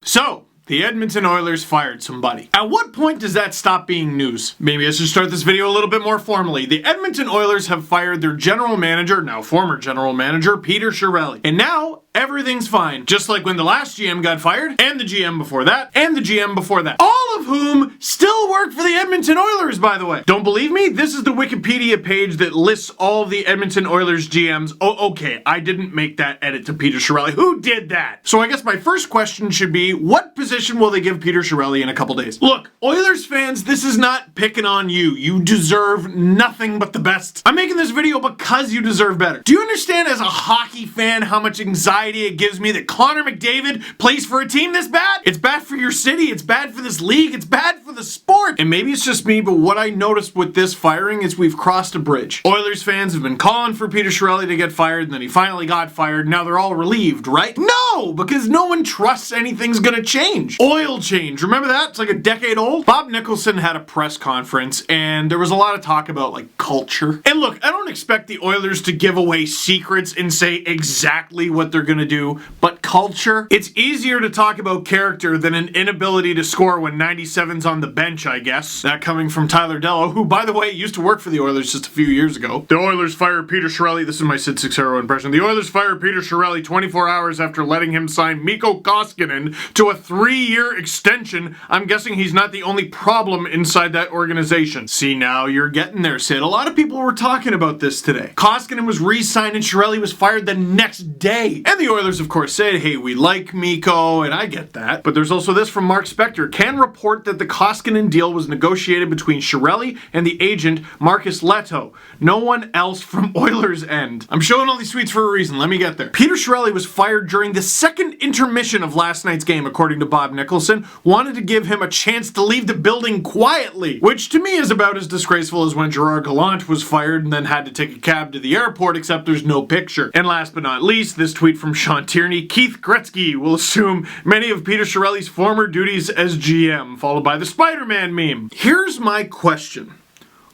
So, the Edmonton Oilers fired somebody. At what point does that stop being news? Maybe I should start this video a little bit more formally. The Edmonton Oilers have fired their general manager, now former general manager, Peter Chiarelli. And now, everything's fine. Just like when the last GM got fired, and the GM before that, and the GM before that. All of whom still work for the Edmonton Oilers, by the way. Don't believe me? This is the Wikipedia page that lists all the Edmonton Oilers GMs. Oh, okay, I didn't make that edit to Peter Chiarelli. Who did that? So I guess my first question should be, what position will they give Peter Chiarelli in a couple days? Look, Oilers fans, this is not picking on you. You deserve nothing but the best. I'm making this video because you deserve better. Do you understand as a hockey fan how much anxiety it gives me that Connor McDavid plays for a team this bad? It's bad for your city, it's bad for this league, it's bad for the sport. And maybe it's just me, but what I noticed with this firing is we've crossed a bridge. Oilers fans have been calling for Peter Chiarelli to get fired, and then he finally got fired. Now they're all relieved, right? No, because no one trusts anything's gonna change. Oil change, remember that? It's like a decade old. Bob Nicholson had a press conference, and there was a lot of talk about like culture. And look, I don't expect the Oilers to give away secrets and say exactly what they're gonna do, but culture? It's easier to talk about character than an inability to score when 97's on the bench, I guess. That coming from Tyler Dello, who, by the way, used to work for the Oilers just a few years ago. The Oilers fired Peter Chiarelli. This is my Sid Sixero impression. The Oilers fired Peter Chiarelli 24 hours after letting him sign Mikko Koskinen to a 3-year extension. I'm guessing he's not the only problem inside that organization. See, now you're getting there, Sid. A lot of people were talking about this today. Koskinen was re-signed and Chiarelli was fired the next day. And the Oilers, of course, said, hey, we like Mikko, and I get that. But there's also this from Mark Spector. Can report that the Koskinen deal was negotiated between Chiarelli and the agent, Marcus Leto. No one else from Oilers' end. I'm showing all these tweets for a reason. Let me get there. Peter Chiarelli was fired during the second intermission of last night's game, according to Bob Nicholson. Wanted to give him a chance to leave the building quietly, which to me is about as disgraceful as when Gerard Gallant was fired and then had to take a cab to the airport, except there's no picture. And last but not least, this tweet from Sean Tierney. Keith Gretzky will assume many of Peter Chiarelli's former duties as GM, followed by the Spider-Man meme. Here's my question.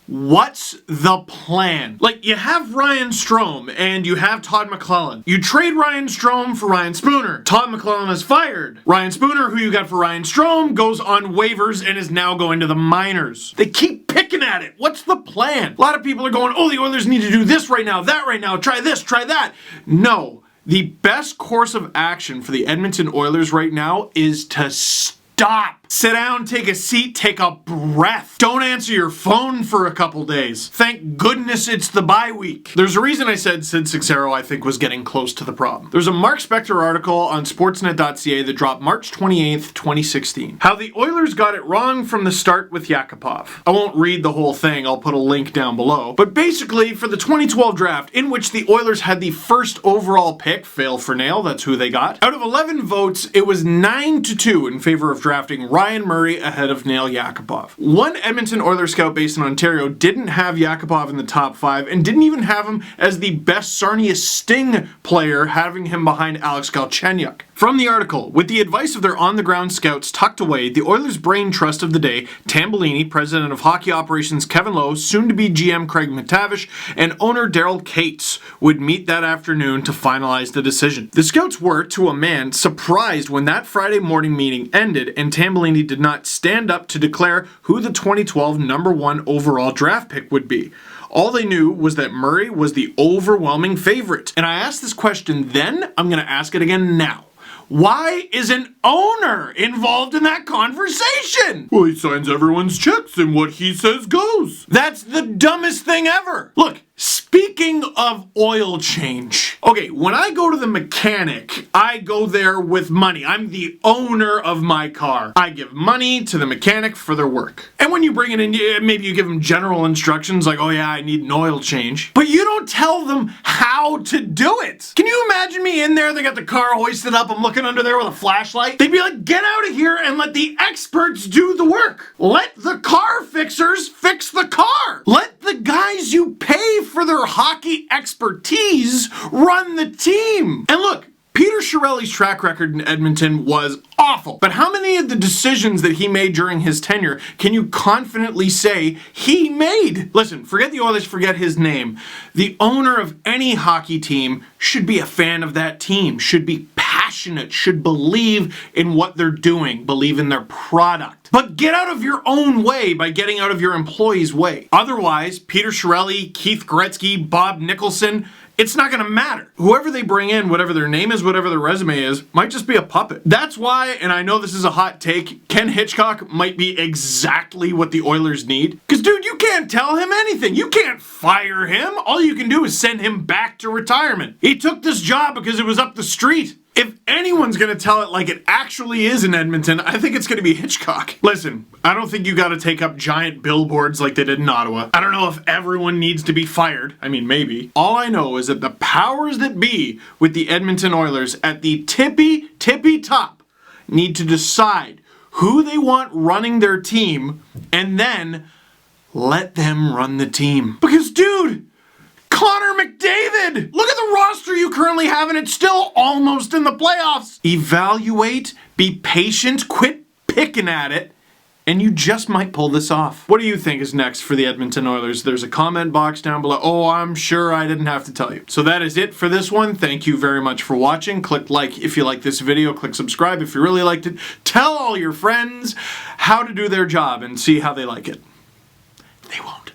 What's the plan? Like, you have Ryan Strome and you have Todd McLellan. You trade Ryan Strome for Ryan Spooner. Todd McLellan is fired. Ryan Spooner, who you got for Ryan Strome, goes on waivers and is now going to the minors. They keep picking at it. What's the plan? A lot of people are going, oh, the Oilers need to do this right now, that right now, try this, try that. No. The best course of action for the Edmonton Oilers right now is to stop. Sit down, take a seat, take a breath. Don't answer your phone for a couple days. Thank goodness it's the bye week. There's a reason I said Sid Sixero, I think, was getting close to the problem. There's a Mark Spector article on Sportsnet.ca that dropped March 28th, 2016. How the Oilers got it wrong from the start with Yakupov. I won't read the whole thing, I'll put a link down below. But basically, for the 2012 draft, in which the Oilers had the first overall pick, fail for nail, that's who they got, out of 11 votes, it was 9-2 in favor of drafting Ryan Murray ahead of Nail Yakupov. One Edmonton Oilers scout based in Ontario didn't have Yakupov in the top 5 and didn't even have him as the best Sarnia Sting player, having him behind Alex Galchenyuk. From the article, with the advice of their on-the-ground scouts tucked away, the Oilers' brain trust of the day, Tambellini, president of hockey operations Kevin Lowe, soon-to-be GM Craig McTavish, and owner Daryl Cates would meet that afternoon to finalize the decision. The scouts were, to a man, surprised when that Friday morning meeting ended and Tambellini did not stand up to declare who the 2012 #1 overall draft pick would be. All they knew was that Murray was the overwhelming favorite. And I asked this question then, I'm going to ask it again now. Why is an owner involved in that conversation? Well, he signs everyone's checks and what he says goes. That's the dumbest thing ever. Look, speaking of oil change. Okay, when I go to the mechanic, I go there with money. I'm the owner of my car. I give money to the mechanic for their work. And when you bring it in, maybe you give them general instructions like, oh yeah, I need an oil change. But you don't tell them how to do it. Can you imagine me in there? They got the car hoisted up. I'm looking under there with a flashlight. They'd be like, get out of here and let the experts do the work. Let the car fixers fix the car. Let the guys you pay for their hockey expertise run the team. And look, Peter Chiarelli's track record in Edmonton was awful. But how many of the decisions that he made during his tenure can you confidently say he made? Listen, forget the Oilers, forget his name. The owner of any hockey team should be a fan of that team, should be passionate passionate, should believe in what they're doing, believe in their product. But get out of your own way by getting out of your employees' way. Otherwise, Peter Chiarelli, Keith Gretzky, Bob Nicholson, it's not gonna matter. Whoever they bring in, whatever their name is, whatever their resume is, might just be a puppet. That's why, and I know this is a hot take, Ken Hitchcock might be exactly what the Oilers need. Because dude, you can't tell him anything. You can't fire him. All you can do is send him back to retirement. He took this job because it was up the street. If anyone's gonna tell it like it actually is in Edmonton, I think it's gonna be Hitchcock. Listen, I don't think you gotta take up giant billboards like they did in Ottawa. I don't know if everyone needs to be fired. I mean, maybe. All I know is that the powers that be with the Edmonton Oilers at the tippy top need to decide who they want running their team and then let them run the team. Because dude, Connor McDavid! Look at the roster you currently have and it's still almost in the playoffs! Evaluate, be patient, quit picking at it, and you just might pull this off. What do you think is next for the Edmonton Oilers? There's a comment box down below. Oh, I'm sure I didn't have to tell you. So that is it for this one. Thank you very much for watching. Click like if you like this video. Click subscribe if you really liked it. Tell all your friends how to do their job and see how they like it. They won't.